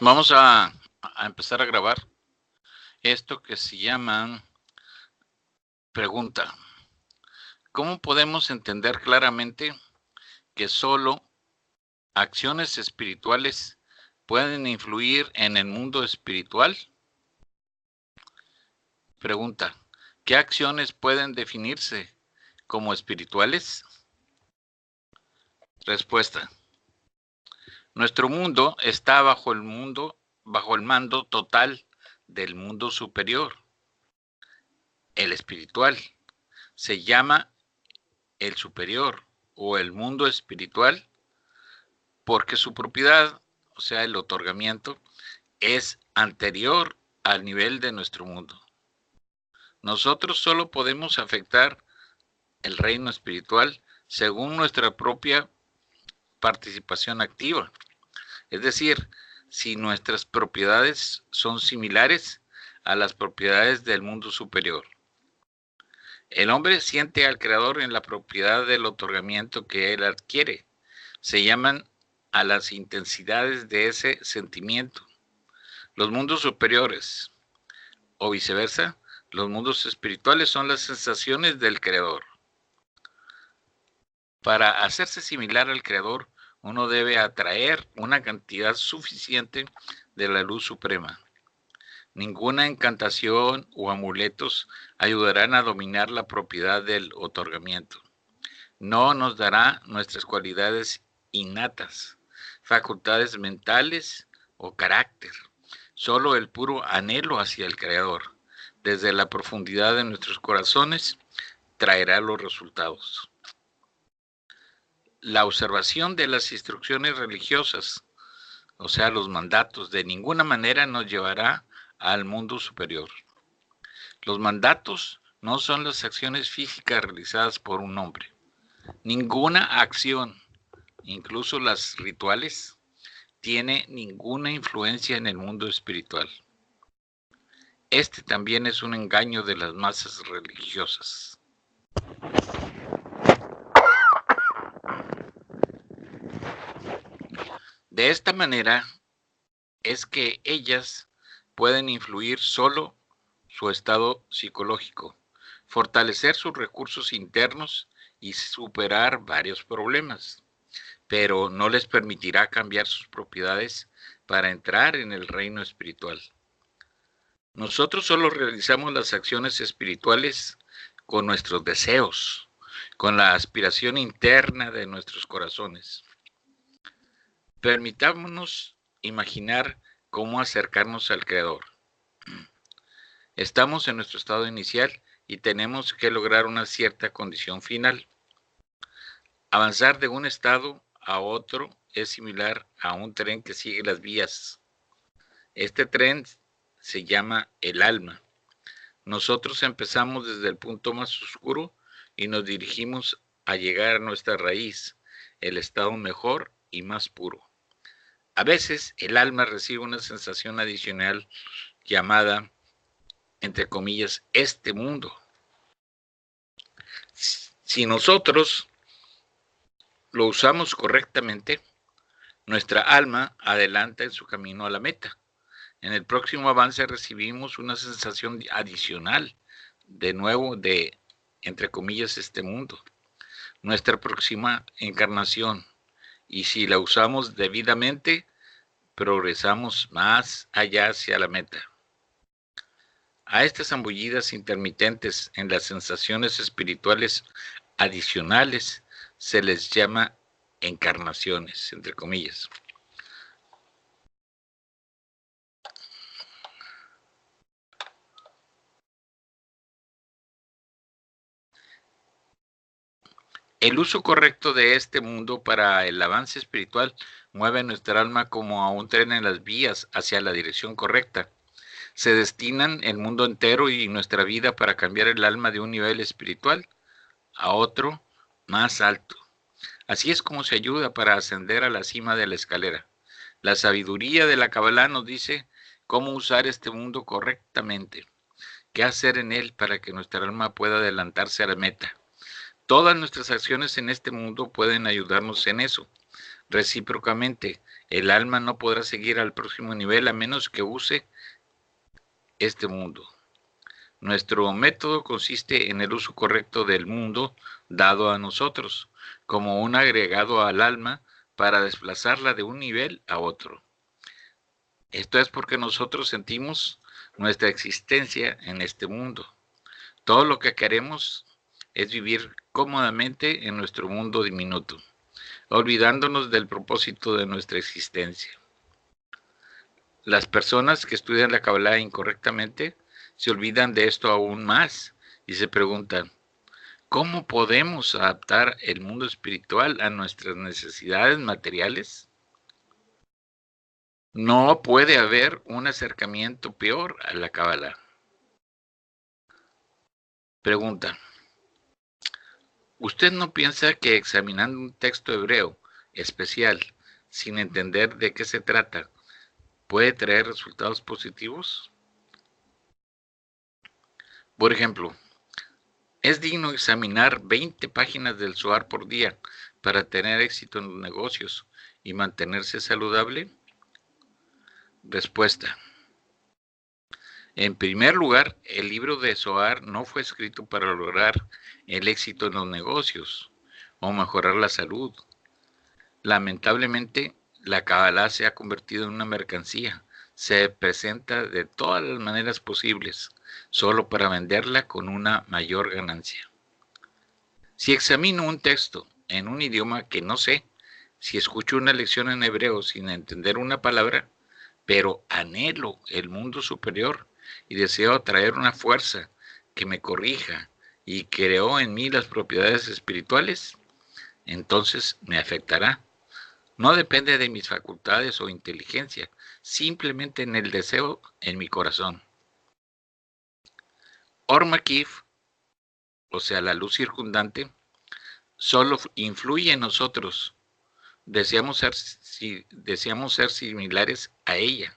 Vamos a empezar a grabar esto que se llama pregunta. ¿Cómo podemos entender claramente que solo acciones espirituales pueden influir en el mundo espiritual? Pregunta. ¿Qué acciones pueden definirse como espirituales? Respuesta. Nuestro mundo está bajo el mando total del mundo superior, el espiritual. Se llama el superior o el mundo espiritual porque su propiedad, o sea, el otorgamiento, es anterior al nivel de nuestro mundo. Nosotros solo podemos afectar el reino espiritual según nuestra propia participación activa. Es decir, si nuestras propiedades son similares a las propiedades del mundo superior. El hombre siente al Creador en la propiedad del otorgamiento que él adquiere. Se llaman a las intensidades de ese sentimiento. Los mundos superiores, o viceversa, los mundos espirituales son las sensaciones del Creador. Para hacerse similar al Creador, uno debe atraer una cantidad suficiente de la luz suprema. Ninguna encantación o amuletos ayudarán a dominar la propiedad del otorgamiento. No nos dará nuestras cualidades innatas, facultades mentales o carácter. Solo el puro anhelo hacia el Creador, desde la profundidad de nuestros corazones, traerá los resultados. La observación de las instrucciones religiosas, o sea, los mandatos, de ninguna manera nos llevará al mundo superior. Los mandatos no son las acciones físicas realizadas por un hombre. Ninguna acción, incluso las rituales, tiene ninguna influencia en el mundo espiritual. Este también es un engaño de las masas religiosas. De esta manera es que ellas pueden influir solo su estado psicológico, fortalecer sus recursos internos y superar varios problemas, pero no les permitirá cambiar sus propiedades para entrar en el reino espiritual. Nosotros solo realizamos las acciones espirituales con nuestros deseos, con la aspiración interna de nuestros corazones. Permitámonos imaginar cómo acercarnos al Creador. Estamos en nuestro estado inicial y tenemos que lograr una cierta condición final. Avanzar de un estado a otro es similar a un tren que sigue las vías. Este tren se llama el alma. Nosotros empezamos desde el punto más oscuro y nos dirigimos a llegar a nuestra raíz, el estado mejor y más puro. A veces el alma recibe una sensación adicional llamada, entre comillas, este mundo. Si nosotros lo usamos correctamente, nuestra alma adelanta en su camino a la meta. En el próximo avance recibimos una sensación adicional, de nuevo, de, entre comillas, este mundo. Nuestra próxima encarnación. Y si la usamos debidamente, progresamos más allá hacia la meta. A estas zambullidas intermitentes en las sensaciones espirituales adicionales se les llama encarnaciones, entre comillas. El uso correcto de este mundo para el avance espiritual mueve nuestra alma como a un tren en las vías hacia la dirección correcta. Se destinan el mundo entero y nuestra vida para cambiar el alma de un nivel espiritual a otro más alto. Así es como se ayuda para ascender a la cima de la escalera. La sabiduría de la Kabbalah nos dice cómo usar este mundo correctamente, qué hacer en él para que nuestra alma pueda adelantarse a la meta. Todas nuestras acciones en este mundo pueden ayudarnos en eso. Recíprocamente, el alma no podrá seguir al próximo nivel a menos que use este mundo. Nuestro método consiste en el uso correcto del mundo dado a nosotros, como un agregado al alma para desplazarla de un nivel a otro. Esto es porque nosotros sentimos nuestra existencia en este mundo. Todo lo que queremos es vivir cómodamente en nuestro mundo diminuto, olvidándonos del propósito de nuestra existencia. Las personas que estudian la Kabbalah incorrectamente se olvidan de esto aún más y se preguntan, ¿cómo podemos adaptar el mundo espiritual a nuestras necesidades materiales? No puede haber un acercamiento peor a la Kabbalah. Pregunta, ¿usted no piensa que examinando un texto hebreo especial sin entender de qué se trata puede traer resultados positivos? Por ejemplo, ¿es digno examinar 20 páginas del Zohar por día para tener éxito en los negocios y mantenerse saludable? Respuesta. En primer lugar, el libro de Zohar no fue escrito para lograr el éxito en los negocios o mejorar la salud. Lamentablemente, la Kabbalah se ha convertido en una mercancía. Se presenta de todas las maneras posibles, solo para venderla con una mayor ganancia. Si examino un texto en un idioma que no sé, si escucho una lección en hebreo sin entender una palabra, pero anhelo el mundo superior y deseo atraer una fuerza que me corrija y creó en mí las propiedades espirituales, entonces me afectará. No depende de mis facultades o inteligencia, simplemente en el deseo en mi corazón. Or Makif, o sea, la luz circundante, solo influye en nosotros. Deseamos ser similares a ella.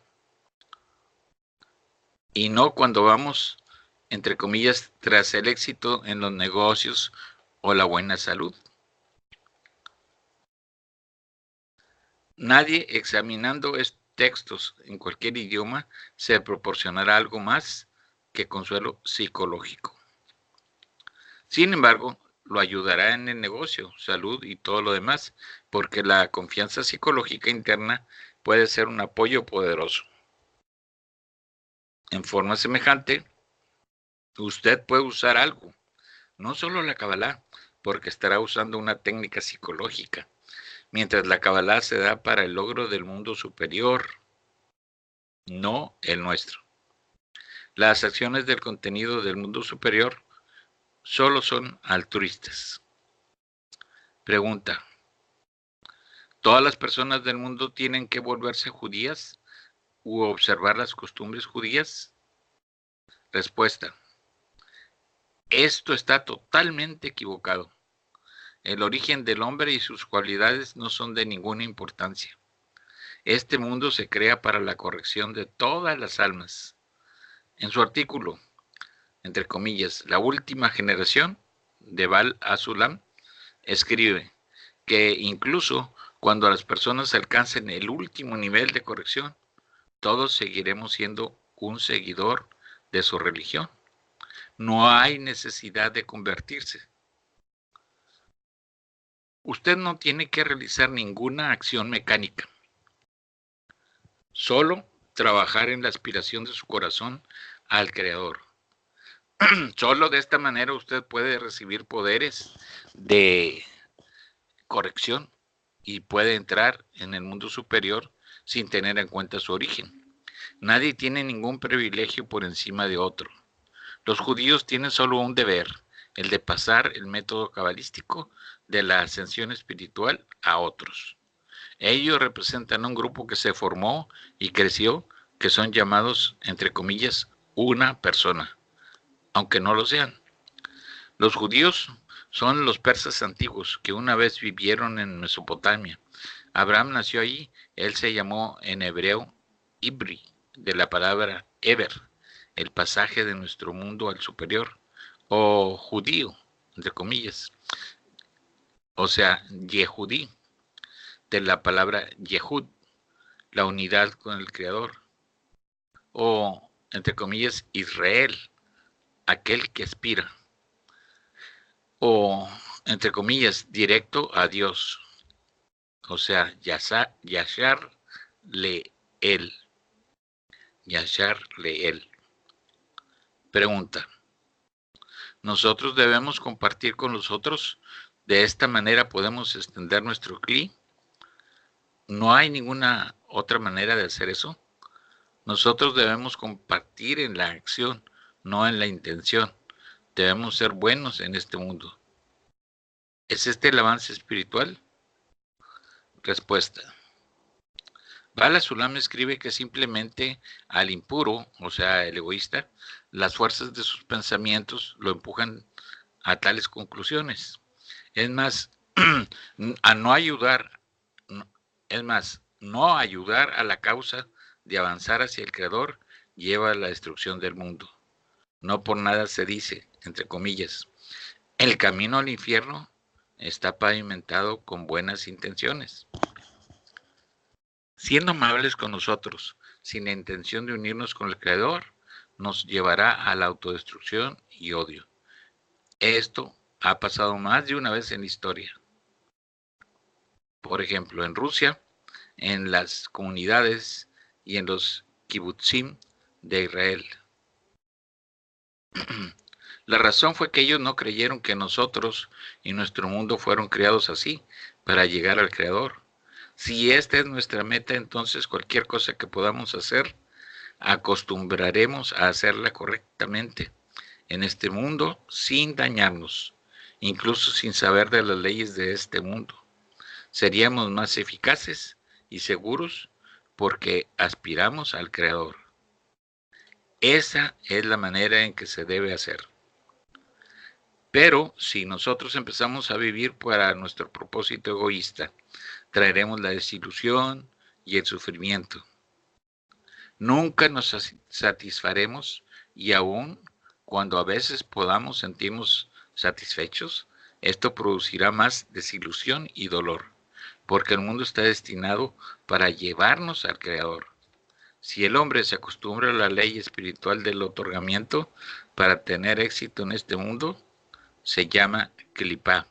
Y no cuando vamos, entre comillas, tras el éxito en los negocios o la buena salud. Nadie examinando textos en cualquier idioma se proporcionará algo más que consuelo psicológico. Sin embargo, lo ayudará en el negocio, salud y todo lo demás, porque la confianza psicológica interna puede ser un apoyo poderoso. En forma semejante, usted puede usar algo, no solo la Kabbalah, porque estará usando una técnica psicológica, mientras la Kabbalah se da para el logro del mundo superior, no el nuestro. Las acciones del contenido del mundo superior solo son altruistas. Pregunta, ¿todas las personas del mundo tienen que volverse judías u observar las costumbres judías? Respuesta, esto está totalmente equivocado. El origen del hombre y sus cualidades no son de ninguna importancia. Este mundo se crea para la corrección de todas las almas. En su artículo, entre comillas, la última generación de Bal Azulam, escribe que incluso cuando las personas alcancen el último nivel de corrección, todos seguiremos siendo un seguidor de su religión. No hay necesidad de convertirse. Usted no tiene que realizar ninguna acción mecánica. Solo trabajar en la aspiración de su corazón al Creador. Solo de esta manera usted puede recibir poderes de corrección y puede entrar en el mundo superior sin tener en cuenta su origen. Nadie tiene ningún privilegio por encima de otro. Los judíos tienen solo un deber, el de pasar el método cabalístico de la ascensión espiritual a otros. Ellos representan un grupo que se formó y creció, que son llamados, entre comillas, una persona, aunque no lo sean. Los judíos son los persas antiguos que una vez vivieron en Mesopotamia. Abraham nació allí, él se llamó en hebreo Ibri, de la palabra Eber, el pasaje de nuestro mundo al superior, o judío, entre comillas, o sea, Yehudí. de la palabra Yehud, la unidad con el Creador, o, entre comillas, Israel, aquel que aspira, o, entre comillas, directo a Dios, o sea, Yashar Le'el, Yashar Le'el. Pregunta: ¿nosotros debemos compartir con los otros? ¿De esta manera podemos extender nuestro cli? ¿No hay ninguna otra manera de hacer eso? Nosotros debemos compartir en la acción, no en la intención. Debemos ser buenos en este mundo. ¿Es este el avance espiritual? Respuesta: Bala Sulam escribe que simplemente al impuro, o sea, el egoísta, las fuerzas de sus pensamientos lo empujan a tales conclusiones. Es más, no ayudar a la causa de avanzar hacia el Creador lleva a la destrucción del mundo. No por nada se dice, entre comillas, el camino al infierno está pavimentado con buenas intenciones. Siendo amables con nosotros, sin la intención de unirnos con el Creador, nos llevará a la autodestrucción y odio. Esto ha pasado más de una vez en la historia. Por ejemplo, en Rusia, en las comunidades y en los kibutzim de Israel. La razón fue que ellos no creyeron que nosotros y nuestro mundo fueron creados así, para llegar al Creador. Si esta es nuestra meta, entonces cualquier cosa que podamos hacer, acostumbraremos a hacerla correctamente en este mundo sin dañarnos, incluso sin saber de las leyes de este mundo. Seríamos más eficaces y seguros porque aspiramos al Creador. Esa es la manera en que se debe hacer. Pero si nosotros empezamos a vivir para nuestro propósito egoísta, traeremos la desilusión y el sufrimiento. Nunca nos satisfaremos, y aun cuando a veces podamos sentirnos satisfechos, esto producirá más desilusión y dolor, porque el mundo está destinado para llevarnos al Creador. Si el hombre se acostumbra a la ley espiritual del otorgamiento para tener éxito en este mundo, se llama Klipá.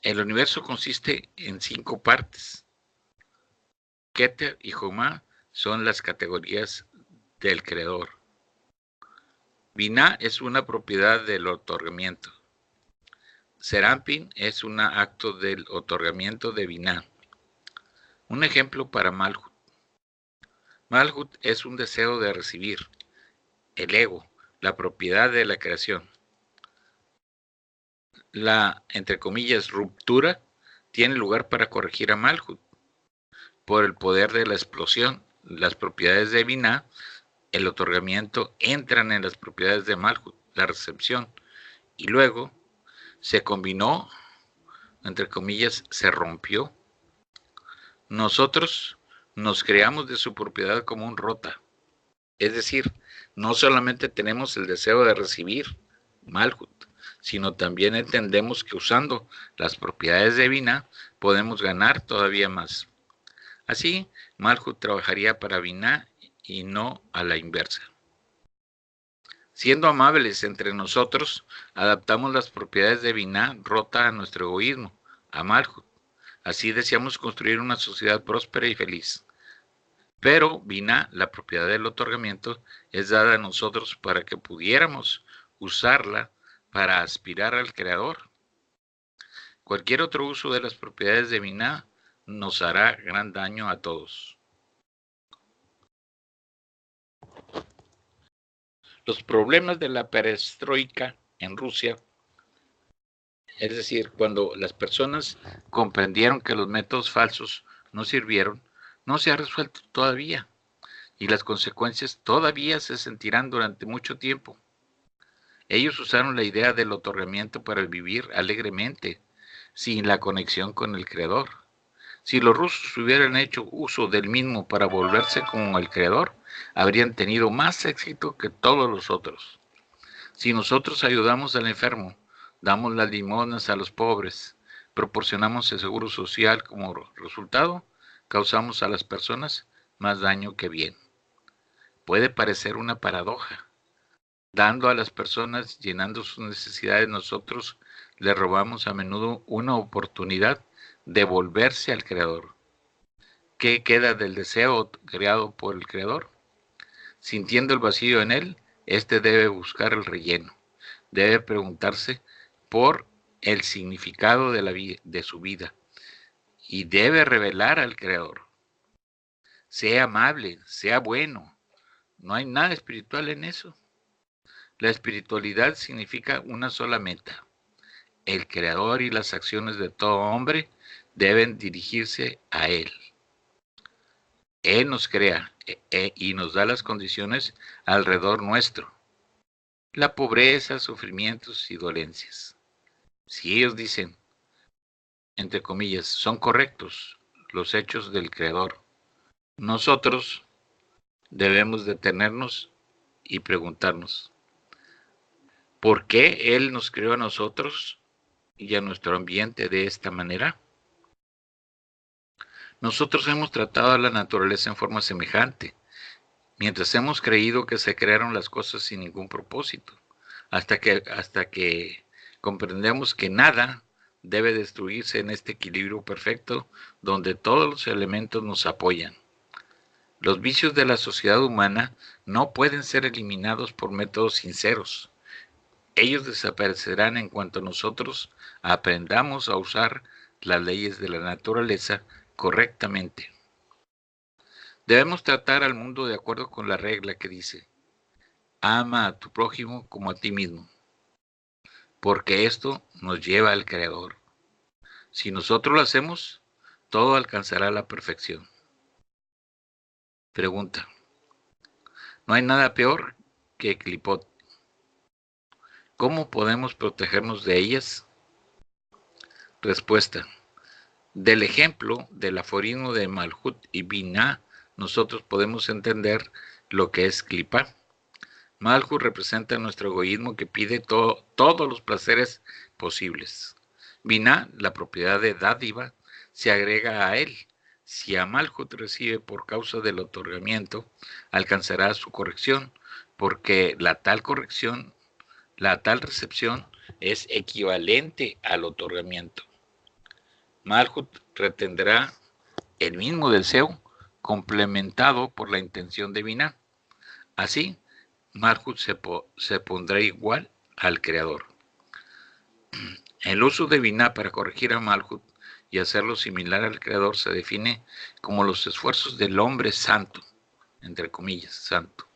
El universo consiste en 5 partes. Keter y Jomá son las categorías del Creador. Binah es una propiedad del otorgamiento. Serampin es un acto del otorgamiento de Binah. Un ejemplo para Malhut. Malhut es un deseo de recibir, el ego, la propiedad de la creación. La, entre comillas, ruptura tiene lugar para corregir a Malhut. Por el poder de la explosión, las propiedades de Binah, el otorgamiento, entran en las propiedades de Malhut, la recepción, y luego se combinó, entre comillas, se rompió. Nosotros nos creamos de su propiedad como un rota. Es decir, no solamente tenemos el deseo de recibir Malhut, sino también entendemos que usando las propiedades de Binah podemos ganar todavía más. Así, Malhut trabajaría para Binah y no a la inversa. Siendo amables entre nosotros, adaptamos las propiedades de Binah rota a nuestro egoísmo, a Malhut. Así deseamos construir una sociedad próspera y feliz. Pero Binah, la propiedad del otorgamiento, es dada a nosotros para que pudiéramos usarla para aspirar al Creador. Cualquier otro uso de las propiedades de Binah nos hará gran daño a todos. Los problemas de la perestroika en Rusia, es decir, cuando las personas comprendieron que los métodos falsos no sirvieron, no se ha resuelto todavía, y las consecuencias todavía se sentirán durante mucho tiempo. Ellos usaron la idea del otorgamiento para vivir alegremente, sin la conexión con el Creador. Si los rusos hubieran hecho uso del mismo para volverse como el Creador, habrían tenido más éxito que todos los otros. Si nosotros ayudamos al enfermo, damos las limosnas a los pobres, Proporcionamos el seguro social como resultado, causamos a las personas más daño que bien. Puede parecer una paradoja. Dando a las personas, llenando sus necesidades, nosotros le robamos a menudo una oportunidad de volverse al Creador. ¿Qué queda del deseo creado por el Creador? Sintiendo el vacío en él, éste debe buscar el relleno. Debe preguntarse por el significado de su vida y debe revelar al Creador. Sea amable, sea bueno. No hay nada espiritual en eso. La espiritualidad significa una sola meta. El Creador y las acciones de todo hombre deben dirigirse a Él. Él nos crea y nos da las condiciones alrededor nuestro. La pobreza, sufrimientos y dolencias. Si ellos dicen, entre comillas, son correctos los hechos del Creador, nosotros debemos detenernos y preguntarnos, ¿por qué Él nos creó a nosotros y a nuestro ambiente de esta manera? Nosotros hemos tratado a la naturaleza en forma semejante, mientras hemos creído que se crearon las cosas sin ningún propósito, hasta que comprendemos que nada debe destruirse en este equilibrio perfecto donde todos los elementos nos apoyan. Los vicios de la sociedad humana no pueden ser eliminados por métodos sinceros. Ellos desaparecerán en cuanto nosotros aprendamos a usar las leyes de la naturaleza correctamente. Debemos tratar al mundo de acuerdo con la regla que dice, ama a tu prójimo como a ti mismo, porque esto nos lleva al Creador. Si nosotros lo hacemos, todo alcanzará la perfección. Pregunta, ¿no hay nada peor que clipot? ¿Cómo podemos protegernos de ellas? Respuesta, del ejemplo del aforismo de Malhut y Binah, nosotros podemos entender lo que es clipá. Malhut representa nuestro egoísmo que pide todos los placeres posibles. Binah, la propiedad de dádiva, se agrega a él. Si a Malhut recibe por causa del otorgamiento, alcanzará su corrección, porque la tal recepción es equivalente al otorgamiento. Malhut retendrá el mismo deseo complementado por la intención de Binah. Así, Malhut se pondrá igual al Creador. El uso de Binah para corregir a Malhut y hacerlo similar al Creador se define como los esfuerzos del hombre santo, entre comillas, santo,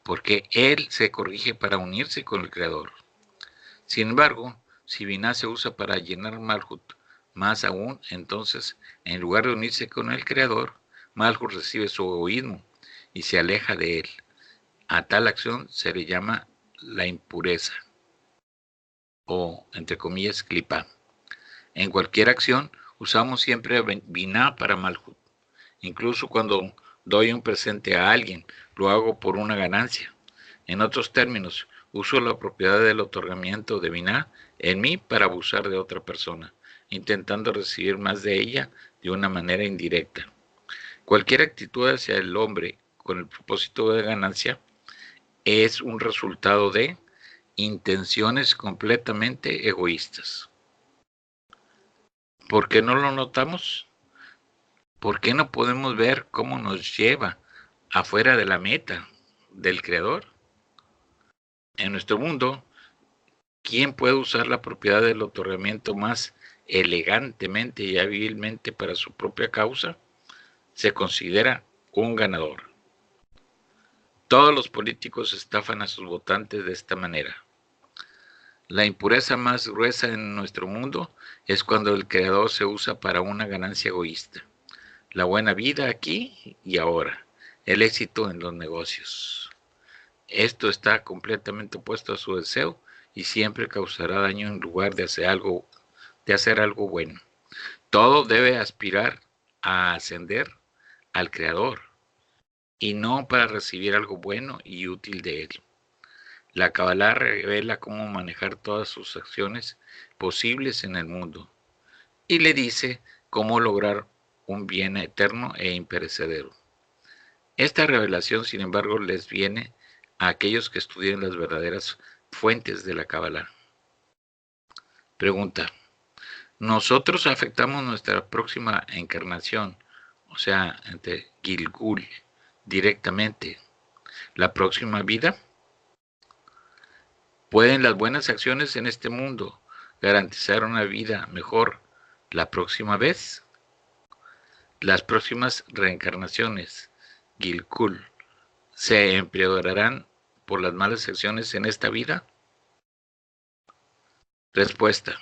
porque él se corrige para unirse con el Creador. Sin embargo, si Binah se usa para llenar Malhut más aún, entonces, en lugar de unirse con el Creador, Malhut recibe su egoísmo y se aleja de él. A tal acción se le llama la impureza, o, entre comillas, clipá. En cualquier acción, usamos siempre Binah para Malhut. Incluso cuando doy un presente a alguien, lo hago por una ganancia. En otros términos, uso la propiedad del otorgamiento de Binah en mí para abusar de otra persona, intentando recibir más de ella de una manera indirecta. Cualquier actitud hacia el hombre con el propósito de ganancia es un resultado de intenciones completamente egoístas. ¿Por qué no lo notamos? ¿Por qué no podemos ver cómo nos lleva afuera de la meta del Creador? En nuestro mundo, ¿quién puede usar la propiedad del otorgamiento más elegantemente y hábilmente para su propia causa? Se considera un ganador. Todos los políticos estafan a sus votantes de esta manera. La impureza más gruesa en nuestro mundo es cuando el Creador se usa para una ganancia egoísta. La buena vida aquí y ahora, el éxito en los negocios. Esto está completamente opuesto a su deseo y siempre causará daño en lugar de hacer algo bueno. Todo debe aspirar a ascender al Creador y no para recibir algo bueno y útil de él. La Kabbalah revela cómo manejar todas sus acciones posibles en el mundo. y le dice cómo lograr un bien eterno e imperecedero. Esta revelación, sin embargo, les viene a aquellos que estudian las verdaderas fuentes de la Kabbalah. Pregunta: ¿nosotros afectamos nuestra próxima encarnación, o sea, entre Gilgul, directamente, la próxima vida? ¿Pueden las buenas acciones en este mundo garantizar una vida mejor la próxima vez? ¿Las próximas reencarnaciones, Gilgul, se empeorarán por las malas acciones en esta vida? Respuesta: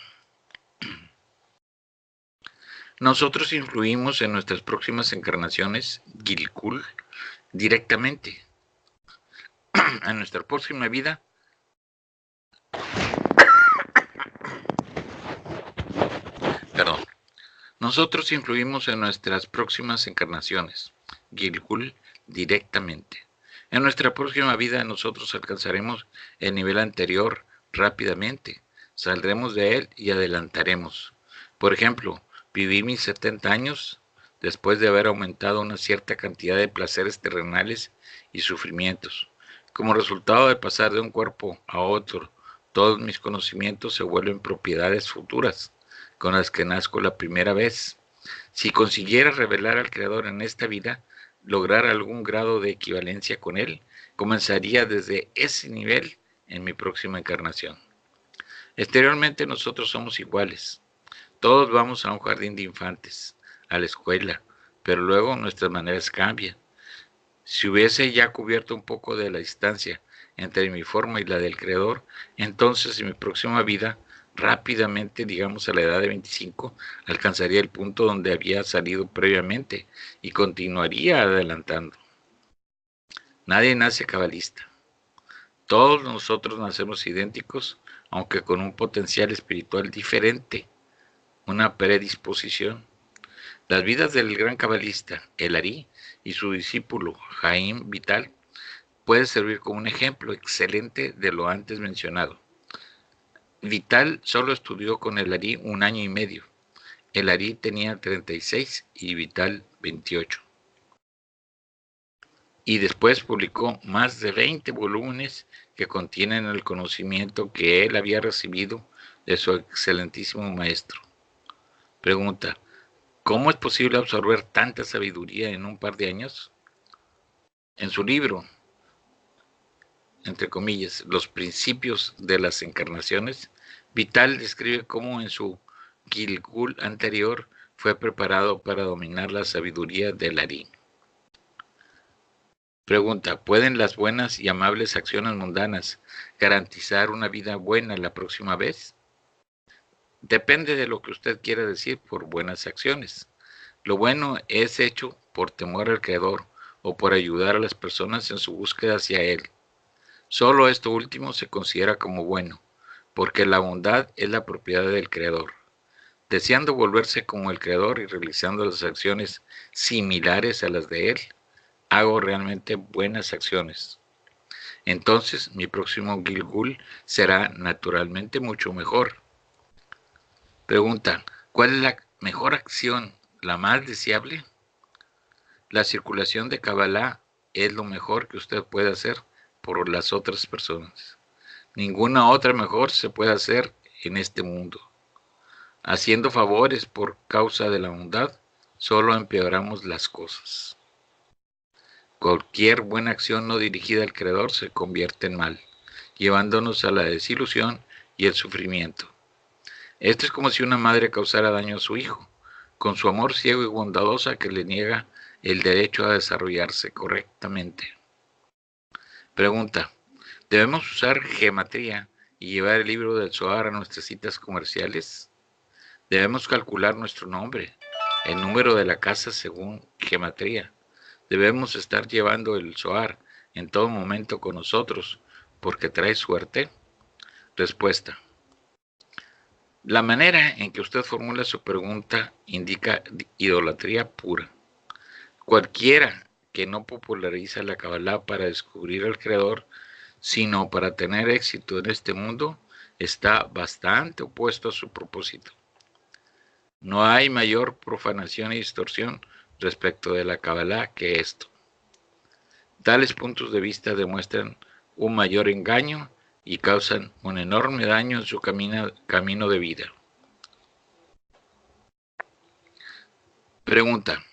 nosotros influimos en nuestras próximas encarnaciones, Gilgul, directamente. En nuestra próxima vida, nosotros influimos en nuestras próximas encarnaciones, Gilgul, directamente. En nuestra próxima vida nosotros alcanzaremos el nivel anterior rápidamente, saldremos de él y adelantaremos. Por ejemplo, viví mis 70 años después de haber aumentado una cierta cantidad de placeres terrenales y sufrimientos. Como resultado de pasar de un cuerpo a otro, todos mis conocimientos se vuelven propiedades futuras, con las que nazco la primera vez. Si consiguiera revelar al Creador en esta vida, lograr algún grado de equivalencia con Él, comenzaría desde ese nivel en mi próxima encarnación. Exteriormente nosotros somos iguales. Todos vamos a un jardín de infantes, a la escuela, pero luego nuestras maneras cambian. Si hubiese ya cubierto un poco de la distancia entre mi forma y la del Creador, entonces en mi próxima vida, rápidamente, digamos a la edad de 25, alcanzaría el punto donde había salido previamente y continuaría adelantando. Nadie nace cabalista. Todos nosotros nacemos idénticos, aunque con un potencial espiritual diferente, una predisposición. Las vidas del gran cabalista, el Ari, y su discípulo, Jaim Vital, puede servir como un ejemplo excelente de lo antes mencionado. Vital solo estudió con el Ari 1 año y medio. El Ari tenía 36 y Vital 28. Y después publicó más de 20 volúmenes que contienen el conocimiento que él había recibido de su excelentísimo maestro. Pregunta: ¿cómo es posible absorber tanta sabiduría en un par de años? En su libro, entre comillas, Los principios de las encarnaciones, Vital describe cómo en su Gilgul anterior fue preparado para dominar la sabiduría del Ari. Pregunta: ¿pueden las buenas y amables acciones mundanas garantizar una vida buena la próxima vez? Depende de lo que usted quiera decir por buenas acciones. Lo bueno es hecho por temor al Creador o por ayudar a las personas en su búsqueda hacia Él. Solo esto último se considera como bueno, porque la bondad es la propiedad del Creador. Deseando volverse como el Creador y realizando las acciones similares a las de Él, hago realmente buenas acciones. Entonces mi próximo Gilgul será naturalmente mucho mejor. Pregunta: ¿cuál es la mejor acción, la más deseable? La circulación de Kabbalah es lo mejor que usted puede hacer por las otras personas. Ninguna otra mejor se puede hacer en este mundo. Haciendo favores por causa de la bondad, solo empeoramos las cosas. Cualquier buena acción no dirigida al Creador se convierte en mal, llevándonos a la desilusión y el sufrimiento. Esto es como si una madre causara daño a su hijo, con su amor ciego y bondadosa que le niega el derecho a desarrollarse correctamente. Pregunta: ¿debemos usar gematría y llevar el libro del Zohar a nuestras citas comerciales? Debemos calcular nuestro nombre, el número de la casa según gematría. Debemos estar llevando el Zohar en todo momento con nosotros, porque trae suerte. Respuesta: la manera en que usted formula su pregunta indica idolatría pura. Cualquiera que no populariza la Kabbalah para descubrir al Creador, sino para tener éxito en este mundo, está bastante opuesto a su propósito. No hay mayor profanación y distorsión respecto de la Kabbalah que esto. Tales puntos de vista demuestran un mayor engaño y causan un enorme daño en su camino de vida. Pregunta: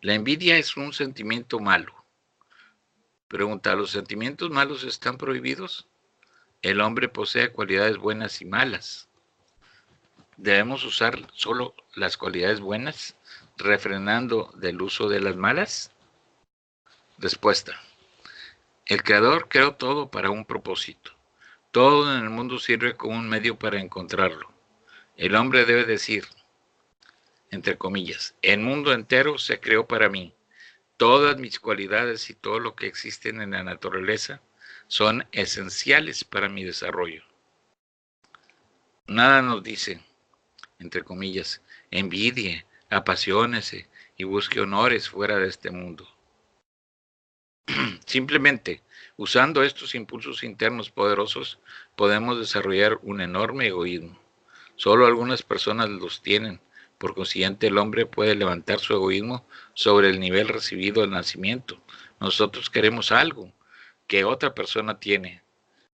¿la envidia es un sentimiento malo? Pregunta: ¿los sentimientos malos están prohibidos? El hombre posee cualidades buenas y malas. ¿Debemos usar solo las cualidades buenas, refrenando del uso de las malas? Respuesta: el Creador creó todo para un propósito. Todo en el mundo sirve como un medio para encontrarlo. El hombre debe decir, entre comillas, el mundo entero se creó para mí. Todas mis cualidades y todo lo que existen en la naturaleza son esenciales para mi desarrollo. Nada nos dice, entre comillas, envidie, apasionese y busque honores fuera de este mundo. Simplemente, usando estos impulsos internos poderosos, podemos desarrollar un enorme egoísmo. Solo algunas personas los tienen. Por consiguiente, el hombre puede levantar su egoísmo sobre el nivel recibido al nacimiento. Nosotros queremos algo que otra persona tiene,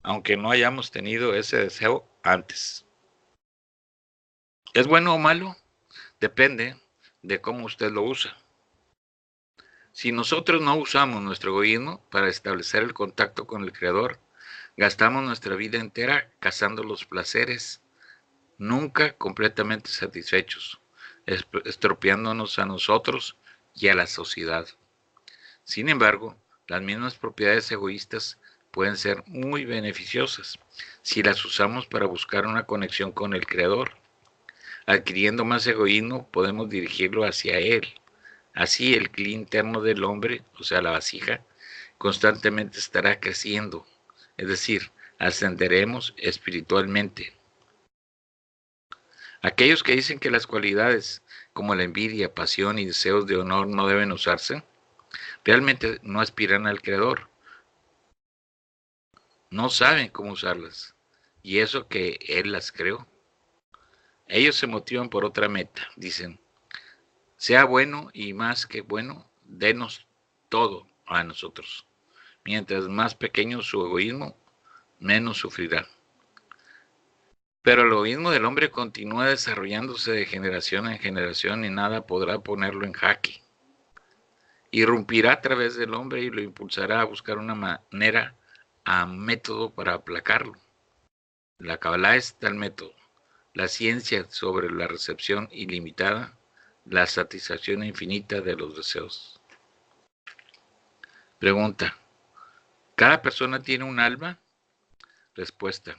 aunque no hayamos tenido ese deseo antes. ¿Es bueno o malo? Depende de cómo usted lo usa. Si nosotros no usamos nuestro egoísmo para establecer el contacto con el Creador, gastamos nuestra vida entera cazando los placeres, nunca completamente satisfechos, estropeándonos a nosotros y a la sociedad. Sin embargo, las mismas propiedades egoístas pueden ser muy beneficiosas si las usamos para buscar una conexión con el Creador. Adquiriendo más egoísmo, podemos dirigirlo hacia Él. Así el ki interno del hombre, o sea, la vasija, constantemente estará creciendo, es decir, ascenderemos espiritualmente. Aquellos que dicen que las cualidades como la envidia, pasión y deseos de honor no deben usarse, realmente no aspiran al Creador, no saben cómo usarlas, y eso que Él las creó. Ellos se motivan por otra meta, dicen, sea bueno y más que bueno, denos todo a nosotros. Mientras más pequeño su egoísmo, menos sufrirá. Pero el egoísmo del hombre continúa desarrollándose de generación en generación y nada podrá ponerlo en jaque. Irrumpirá a través del hombre y lo impulsará a buscar una manera, método para aplacarlo. La Kabbalah es tal método. La ciencia sobre la recepción ilimitada, la satisfacción infinita de los deseos. Pregunta: ¿cada persona tiene un alma? Respuesta: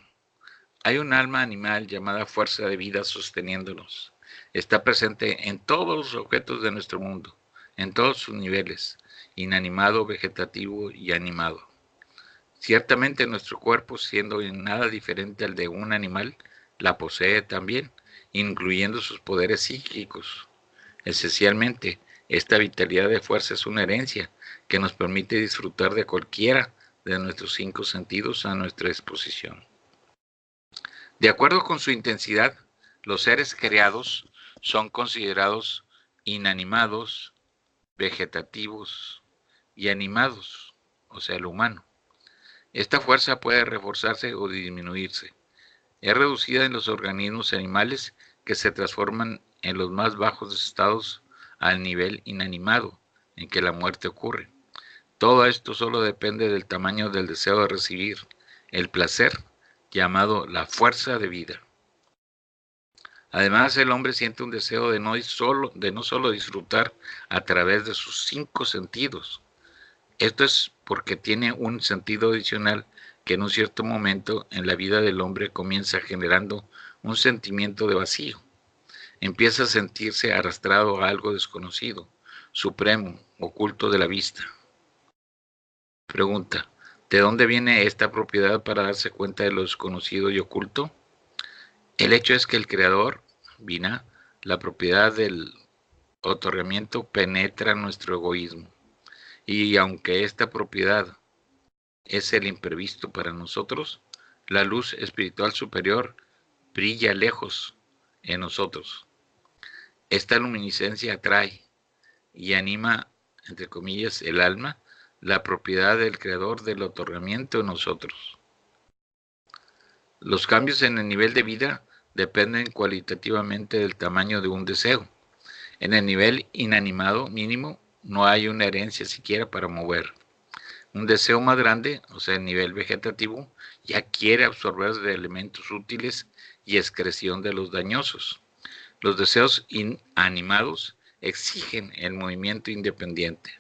hay un alma animal llamada fuerza de vida sosteniéndonos. Está presente en todos los objetos de nuestro mundo, en todos sus niveles, inanimado, vegetativo y animado. Ciertamente nuestro cuerpo, siendo en nada diferente al de un animal, la posee también, incluyendo sus poderes psíquicos. Esencialmente, esta vitalidad de fuerza es una herencia que nos permite disfrutar de cualquiera de nuestros 5 sentidos a nuestra disposición. De acuerdo con su intensidad, los seres creados son considerados inanimados, vegetativos y animados, o sea, el humano. Esta fuerza puede reforzarse o disminuirse. Es reducida en los organismos animales que se transforman en los más bajos estados al nivel inanimado, en que la muerte ocurre. Todo esto solo depende del tamaño del deseo de recibir el placer, llamado la fuerza de vida. Además, el hombre siente un deseo de no solo disfrutar a través de sus 5 sentidos. Esto es porque tiene un sentido adicional que en un cierto momento en la vida del hombre comienza generando un sentimiento de vacío. Empieza a sentirse arrastrado a algo desconocido, supremo, oculto de la vista. Pregunta: ¿de dónde viene esta propiedad para darse cuenta de lo desconocido y oculto? El hecho es que el Creador, Binah, la propiedad del otorgamiento, penetra nuestro egoísmo. Y aunque esta propiedad es el imprevisto para nosotros, la luz espiritual superior brilla lejos en nosotros. Esta luminiscencia atrae y anima, entre comillas, el alma, la propiedad del creador del otorgamiento en nosotros. Los cambios en el nivel de vida dependen cualitativamente del tamaño de un deseo. En el nivel inanimado mínimo no hay una herencia siquiera para mover. Un deseo más grande, o sea, el nivel vegetativo, ya quiere absorber de elementos útiles y excreción de los dañosos. Los deseos inanimados exigen el movimiento independiente.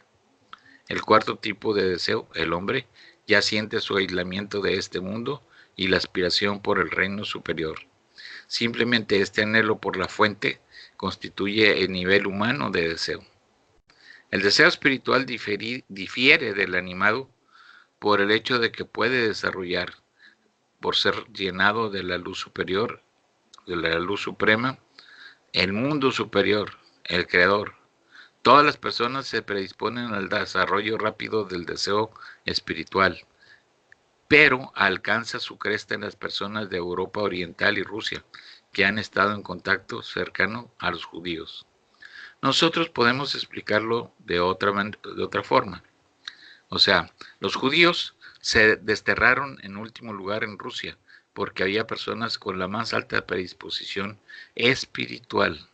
El cuarto tipo de deseo, el hombre, ya siente su aislamiento de este mundo y la aspiración por el reino superior. Simplemente este anhelo por la fuente constituye el nivel humano de deseo. El deseo espiritual difiere del animado por el hecho de que puede desarrollar, por ser llenado de la luz superior, de la luz suprema, el mundo superior, el creador. Todas las personas se predisponen al desarrollo rápido del deseo espiritual, pero alcanza su cresta en las personas de Europa Oriental y Rusia, que han estado en contacto cercano a los judíos. Nosotros podemos explicarlo de otra forma. O sea, los judíos se desterraron en último lugar en Rusia porque había personas con la más alta predisposición espiritual.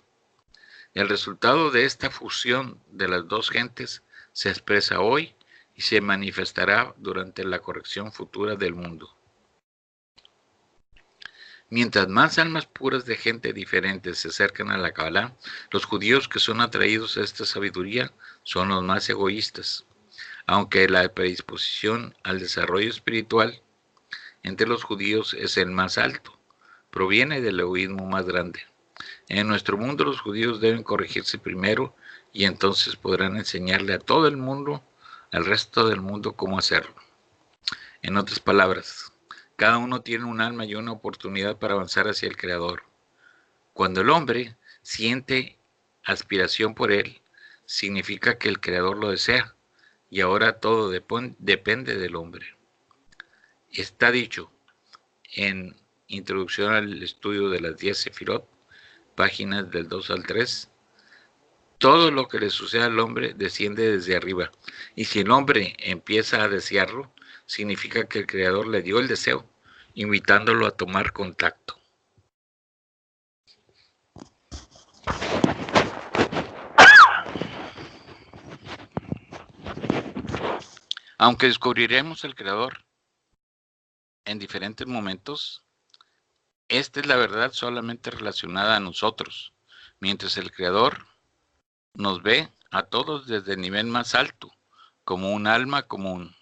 El resultado de esta fusión de las dos gentes se expresa hoy y se manifestará durante la corrección futura del mundo. Mientras más almas puras de gente diferente se acercan a la Kabbalah, los judíos que son atraídos a esta sabiduría son los más egoístas. Aunque la predisposición al desarrollo espiritual entre los judíos es el más alto, proviene del egoísmo más grande. En nuestro mundo los judíos deben corregirse primero y entonces podrán enseñarle a todo el mundo, al resto del mundo, cómo hacerlo. En otras palabras, cada uno tiene un alma y una oportunidad para avanzar hacia el Creador. Cuando el hombre siente aspiración por él, significa que el Creador lo desea, y ahora todo depende del hombre. Está dicho en Introducción al Estudio de las 10 Sefirot, páginas del 2 al 3, todo lo que le sucede al hombre desciende desde arriba, y si el hombre empieza a desearlo, significa que el Creador le dio el deseo, invitándolo a tomar contacto. Aunque descubriremos el Creador en diferentes momentos, esta es la verdad solamente relacionada a nosotros, mientras el Creador nos ve a todos desde el nivel más alto, como un alma común.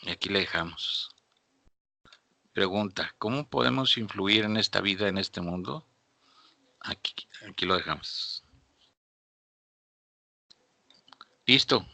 Y aquí le dejamos. Pregunta, ¿cómo podemos influir en esta vida, en este mundo? Aquí lo dejamos. Listo.